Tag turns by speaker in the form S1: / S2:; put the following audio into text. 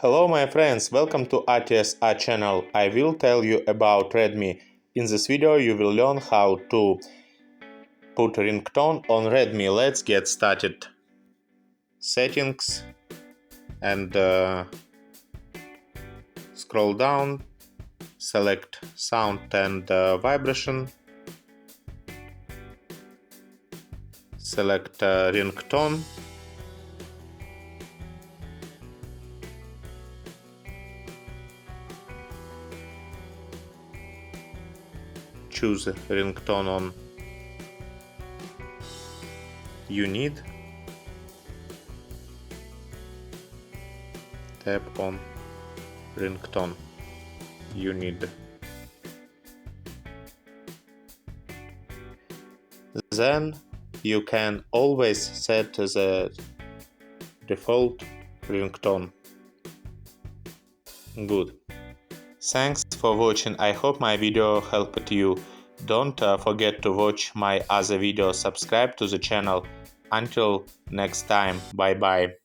S1: Hello my friends, welcome to ATSA channel. I will tell you about Redmi. In this video you will learn how to put ringtone on Redmi. Let's get started. Settings and scroll down, select sound and vibration, select ringtone. Choose ringtone on you need. Tap on ringtone you need. Then you can always set the default ringtone. Good. Thanks for watching. I hope my video helped you. Don't forget to watch my other videos. Subscribe to the channel. Until next time. Bye bye.